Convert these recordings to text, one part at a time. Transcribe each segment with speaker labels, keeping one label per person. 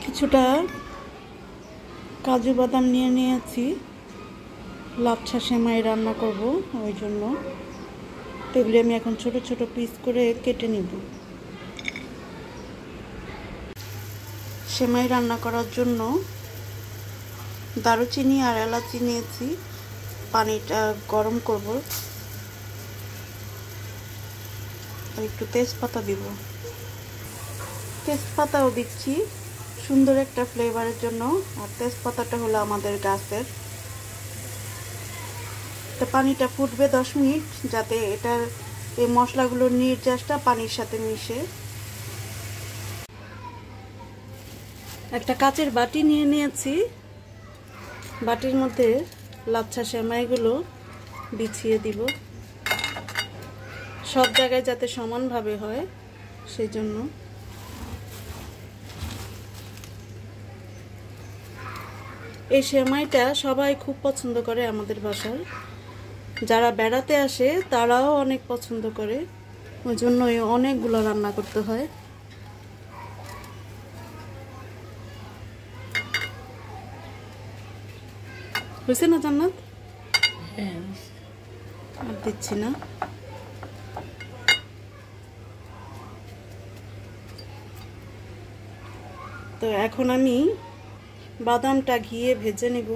Speaker 1: কিছুটা কাজু বাদাম নিয়ে নিয়েছি, লাচ্ছা সেমাই রান্না করব ওই জন্য। এগুলি আমি এখন ছোট ছোট পিস করে কেটে নিব। সেমাই রান্না করার জন্য দারুচিনি আর এলাচি নিয়েছি। পানিটা গরম করব আর একটু তেজপাতা দিব। তেজপাতাও দিচ্ছি সুন্দর একটা ফ্লেভারের জন্য। আর তেজপাতাটা হলো আমাদের গাছের। তো পানিটা ফুটবে 10 মিনিট, যাতে এটার এই মশলাগুলোর নির্যাসটা পানির সাথে মিশে। একটা কাচের বাটি নিয়ে নিয়েছি, বাটির মধ্যে লাচ্ছা সেমাইগুলো বিছিয়ে দিব, সব জায়গায় যাতে সমানভাবে হয় সেই জন্য। এই সেমাইটা সবাই খুব পছন্দ করে আমাদের বাসার। যারা বেড়াতে আসে তারাও অনেক পছন্দ করে, ওই জন্যই অনেকগুলো রান্না করতে হয়। হয়েছে না জান্নাত? আর দিচ্ছি না। তো এখন আমি বাদামটা ঘিয়ে ভেজে নিব।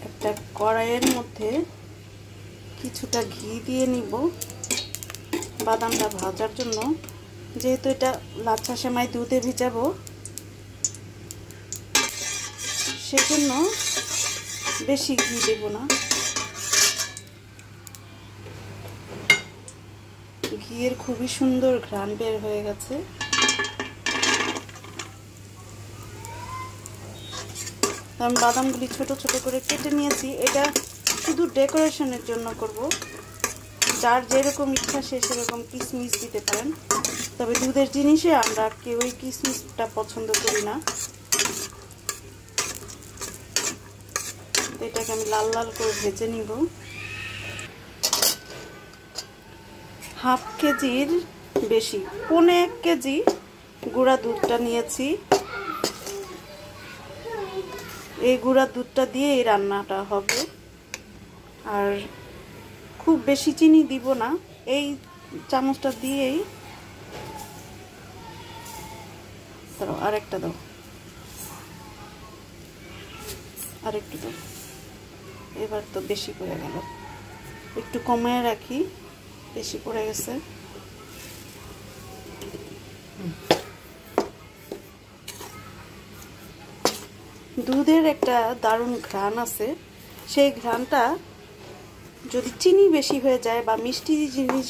Speaker 1: একটা কড়াইয়ের মধ্যে কিছুটা ঘি দিয়ে নিব বাদামটা ভাজার জন্য। যেহেতু এটা লাচ্ছা সেমাই দুধে ভিজাবো, সেজন্য বেশি ঘি দেব না। ঘিয়ের খুবই সুন্দর ঘ্রাণ বের হয়ে গেছে। আমি বাদামগুলি ছোট ছোট করে কেটে নিয়েছি। এটা শুধু ডেকোরেশনের জন্য করব। যার যেরকম ইচ্ছা সে সেরকম কিশমিশ দিতে পারেন, তবে দুধের জিনিসে আমরা কেউই কিশমিশটা পছন্দ করি না। এটাকে আমি লাল লাল করে ভেজে নিব। হাফ কেজির বেশি, 1.25 কেজি গুঁড়া দুধটা নিয়েছি। এই গুঁড়া দুধটা দিয়ে এই রান্নাটা হবে। আর খুব বেশি চিনি দিব না, এই চামচটা দিয়েই। দাও, আরেকটা দাও, আরেকটু দাও। এবার তো বেশি পড়ে গেল, একটু কমায় রাখি, বেশি পড়ে গেছে। দুধের একটা দারুণ ঘ্রাণ আছে, সেই ঘ্রাণটা যদি চিনি বেশি হয়ে যায় বা মিষ্টি জিনিস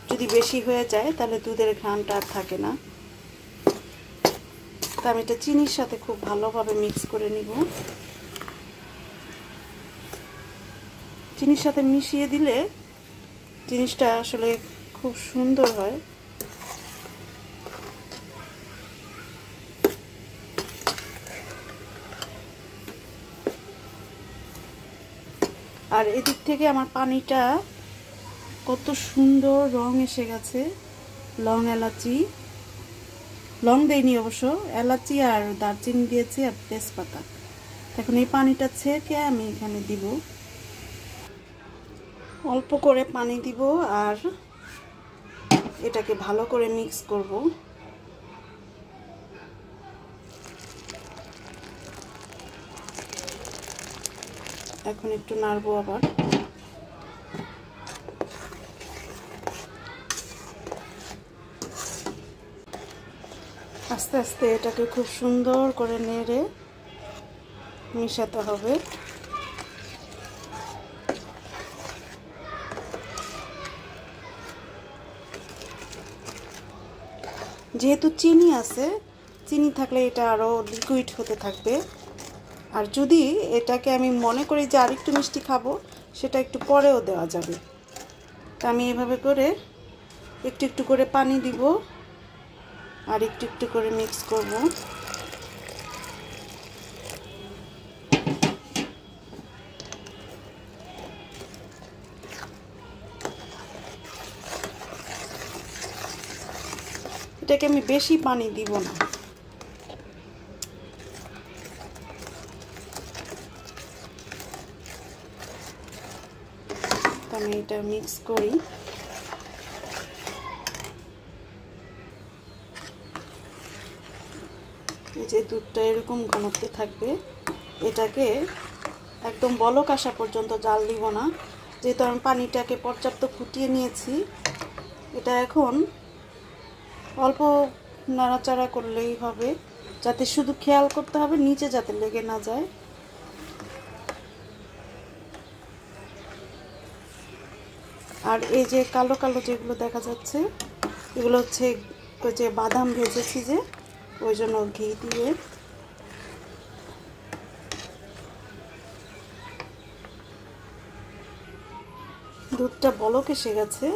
Speaker 1: যদি বেশি হয়ে যায়, তাহলে দুধের ঘ্রাণটা আর থাকে না। তা আমি এটা চিনির সাথে খুব ভালোভাবে মিক্স করে নিব। চিনির সাথে মিশিয়ে দিলে জিনিসটা আসলে খুব সুন্দর হয়। আর এদিক থেকে আমার পানিটা কত সুন্দর রং এসে গেছে। লং এলাচি, লং দেইনি অবশ্য, এলাচি আর দারচিনি দিয়েছি আর তেজপাতা। এখন এই পানিটা ছেঁকে আমি এখানে দিব। অল্প করে পানি দিব আর এটাকে ভালো করে মিক্স করব। এখন একটু নাড়বো আবার। আস্তে আস্তে এটাকে খুব সুন্দর করে নেড়ে মিশাতে হবে। যেহেতু চিনি আছে, চিনি থাকলে এটা আরো লিকুইড হতে থাকবে। আর যদি এটাকে আমি মনে করি যে আরেকটু মিষ্টি খাবো, সেটা একটু পরেও দেওয়া যাবে। তা আমি এভাবে করে একটু একটু করে পানি দিব আর একটু একটু করে মিক্স করব। এটাকে আমি বেশি পানি দিব না। আমি এটা মিক্স করি। এই যে দুধটা এরকম ঘনত্বে থাকবে, এটাকে একদম বলক আসা পর্যন্ত জাল দিব না, যেহেতু আমি পানিটাকে পর্যাপ্ত ফুটিয়ে নিয়েছি। এটা এখন অল্প নাড়াচাড়া করলেই হবে, যাতে শুধু খেয়াল করতে হবে নিচে যাতে লেগে না যায়। আর এই যে কালো কালো যেগুলো দেখা যাচ্ছে, এগুলো হচ্ছে ওই যে বাদাম ভেজেছি যে, ওই জন্য ঘি দিয়ে দুধটা বলক এসে গেছে।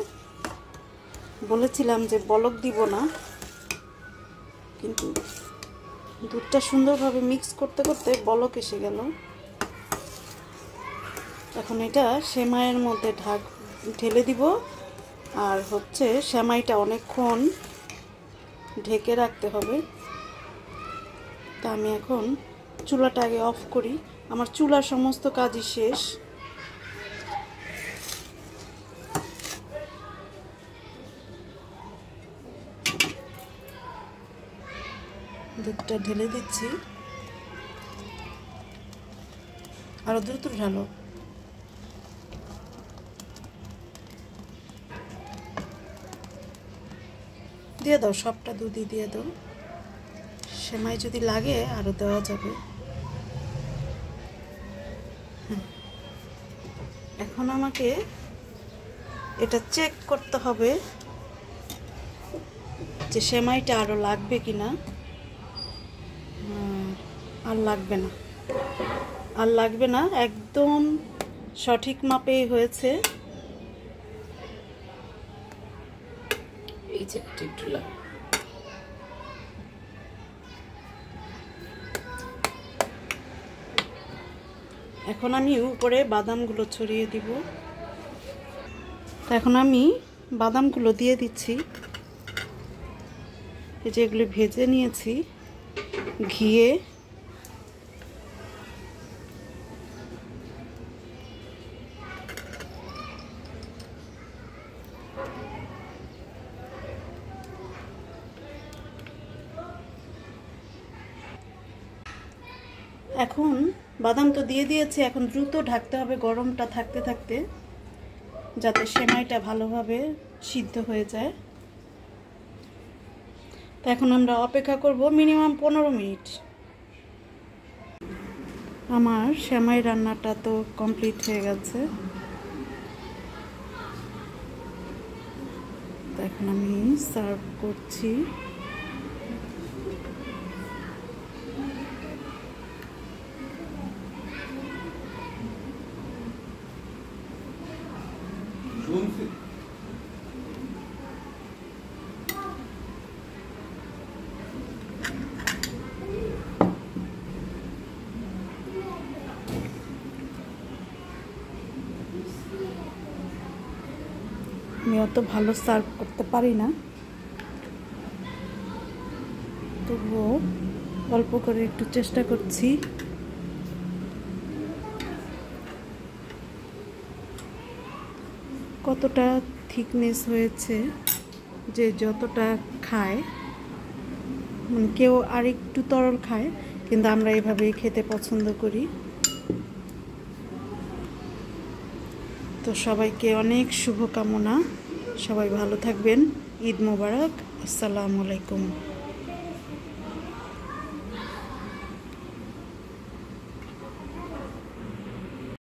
Speaker 1: বলেছিলাম যে বলক দিব না, কিন্তু দুধটা সুন্দরভাবে মিক্স করতে করতে বলক এসে গেল। এখন এটা সেমাইয়ের মধ্যে ঢেলে দিব। আর হচ্ছে সেমাইটা অনেকক্ষণ ঢেকে রাখতে হবে। তা আমি এখন চুলাটা আগে অফ করি। আমার চুলার সমস্ত কাজই শেষ। দুধটা ঢেলে দিচ্ছি, আরো দ্রুত ঢালো। দিয়ে দাও, সবটা দুধই দিয়ে দাও। সেমাই যদি লাগে আরো দেওয়া যাবে। এখন আমাকে এটা চেক করতে হবে যে সেমাইটা আরো লাগবে কিনা। আর লাগবে না, আর লাগবে না, একদম সঠিক মাপেই হয়েছে। এই যে এখন আমি উপরে বাদামগুলো ছড়িয়ে দিব। এখন আমি বাদামগুলো দিয়ে দিচ্ছি, এই যে এগুলো ভেজে নিয়েছি ঘিয়ে। এখন বাদাম তো দিয়ে দিয়েছি, এখন দ্রুত ঢাকতে হবে গরমটা থাকতে থাকতে, যাতে সেমাইটা ভালোভাবে সিদ্ধ হয়ে যায়। তো এখন আমরা অপেক্ষা করব মিনিমাম 15 মিনিট। আমার সেমাই রান্নাটা তো কমপ্লিট হয়ে গেছে। তো এখন আমি সার্ভ করছি। আমি অত ভালো সার্ভ করতে পারি না, তবুও অল্প করে একটু চেষ্টা করছি। কতটা থিকনেস হয়েছে, যে যতটা খায়, মানে কেউ আর একটু তরল খায়, কিন্তু আমরা এভাবেই খেতে পছন্দ করি। তো সবাইকে অনেক শুভকামনা, সবাই ভালো থাকবেন। ঈদ মোবারক, আসসালামু আলাইকুম।